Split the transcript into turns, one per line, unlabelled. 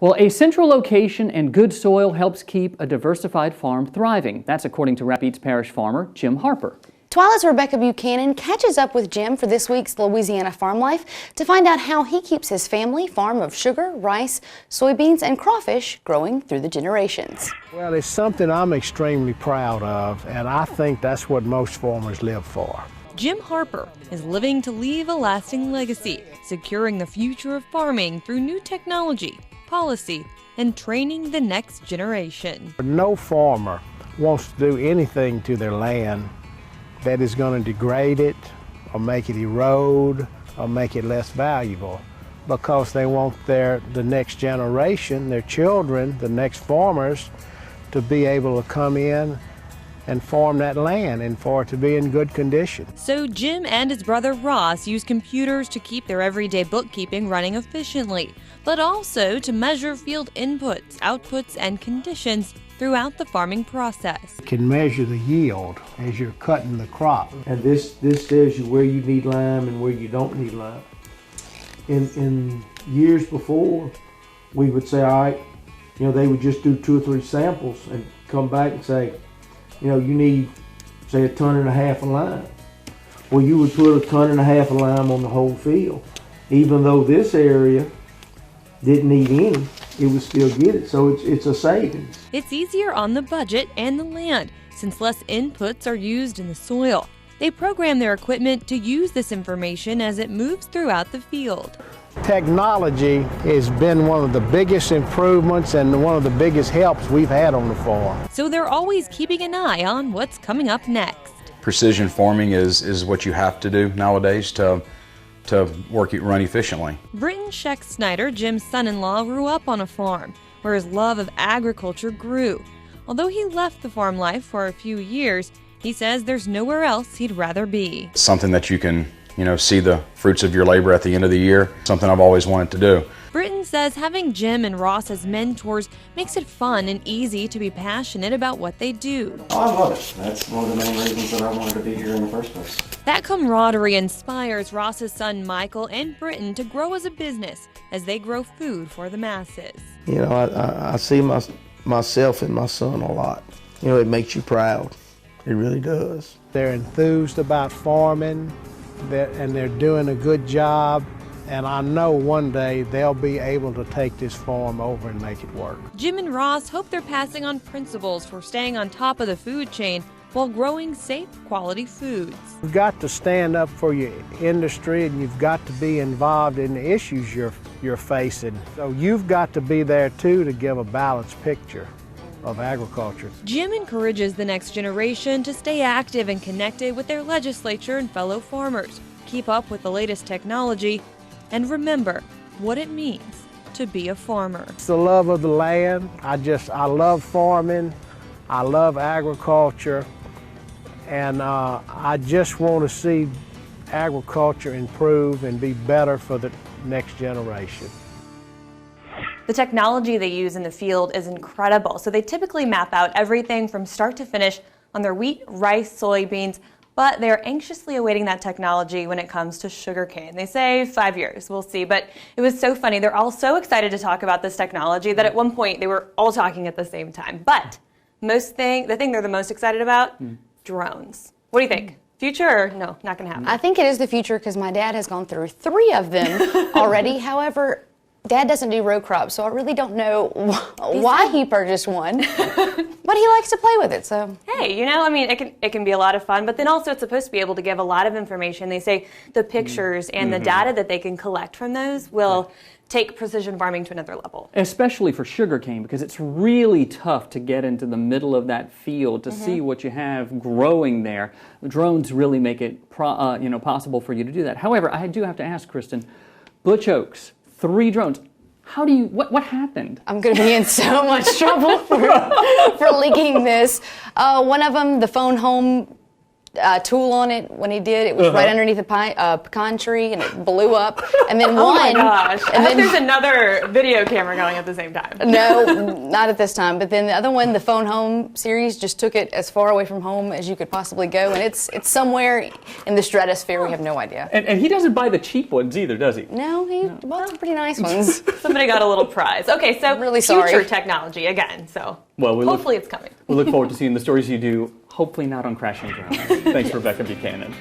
Well, a central location and good soil helps keep a diversified farm thriving. That's according to Rapides Parish farmer Jim Harper.
TWILA's Rebecca Buchanan catches up with Jim for this week's Louisiana Farm Life to find out how he keeps his family farm of sugar, rice, soybeans, and crawfish growing through the generations.
Well, it's something I'm extremely proud of, and I think that's what most farmers live for.
Jim Harper is living to leave a lasting legacy, securing the future of farming through new technology, policy, and training the next generation.
No farmer wants to do anything to their land that is going to degrade it or make it erode or make it less valuable, because they want the next generation, their children, the next farmers, to be able to come in and farm that land and for it to be in good condition.
So Jim and his brother Ross use computers to keep their everyday bookkeeping running efficiently, but also to measure field inputs, outputs, and conditions throughout the farming process.
You can measure the yield as you're cutting the crop.
And this tells you where you need lime and where you don't need lime. In years before, we would say, all right, they would just do 2 or 3 samples and come back and say, you need, say, 1.5 tons of lime. Well, you would put 1.5 tons of lime on the whole field. Even though this area didn't need any, it would still get it, so it's a savings.
It's easier on the budget and the land, since less inputs are used in the soil. They program their equipment to use this information as it moves throughout the field.
Technology has been one of the biggest improvements and one of the biggest helps we've had on the farm.
So they're always keeping an eye on what's coming up next.
Precision farming is what you have to do nowadays to run efficiently.
Britton Scheck Snyder, Jim's son-in-law, grew up on a farm where his love of agriculture grew. Although he left the farm life for a few years, he says there's nowhere else he'd rather be.
Something that you can, see the fruits of your labor at the end of the year, something I've always wanted to do.
Britton says having Jim and Ross as mentors makes it fun and easy to be passionate about what they do.
Oh, I love it. That's one of the main reasons that I wanted to be here in the first place.
That camaraderie inspires Ross's son Michael and Britton to grow as a business as they grow food for the masses.
I see myself in my son a lot. It makes you proud. It really does.
They're enthused about farming, and they're doing a good job. And I know one day they'll be able to take this farm over and make it work.
Jim and Ross hope they're passing on principles for staying on top of the food chain while growing safe, quality foods.
You've got to stand up for your industry, and you've got to be involved in the issues you're facing. So you've got to be there too to give a balanced picture of agriculture.
Jim encourages the next generation to stay active and connected with their legislature and fellow farmers, keep up with the latest technology, and remember what it means to be a farmer.
It's the love of the land. I love farming. I love agriculture. And I just want to see agriculture improve and be better for the next generation.
The technology they use in the field is incredible. So they typically map out everything from start to finish on their wheat, rice, soybeans, but they're anxiously awaiting that technology when it comes to sugarcane. They say 5 years, we'll see. But it was so funny. They're all so excited to talk about this technology that at one point they were all talking at the same time. But the thing they're the most excited about, drones. What do you think? Future or no, not gonna happen?
I think it is the future because my dad has gone through 3 of them already. However, Dad doesn't do row crops, so I really don't know why he purchased one, but he likes to play with it, so.
Hey, it can be a lot of fun, but then also it's supposed to be able to give a lot of information. They say the pictures and the data that they can collect from those will take precision farming to another level.
Especially for sugarcane, because it's really tough to get into the middle of that field to see what you have growing there. The drones really make it possible for you to do that. However, I do have to ask, Kristen, Butch Oaks, 3 drones. What happened?
I'm going to be in so much trouble for leaking this. One of them, the phone home tool on it when he did. It was right underneath a pecan tree, and it blew up. And then
Oh my
one.
gosh.
And
I hope
then,
there's another video camera going at the same time.
no, not at this time. But then the other one, the Phone Home series, just took it as far away from home as you could possibly go, and it's somewhere in the stratosphere. We have no idea.
And he doesn't buy the cheap ones either, does he?
No, he bought some pretty nice ones.
Somebody got a little prize. Okay, so
Really
future
sorry.
technology again. So
Well,
hopefully it's coming.
We look forward to seeing the stories you do, hopefully not on crashing drones. Thanks, Rebecca Buchanan.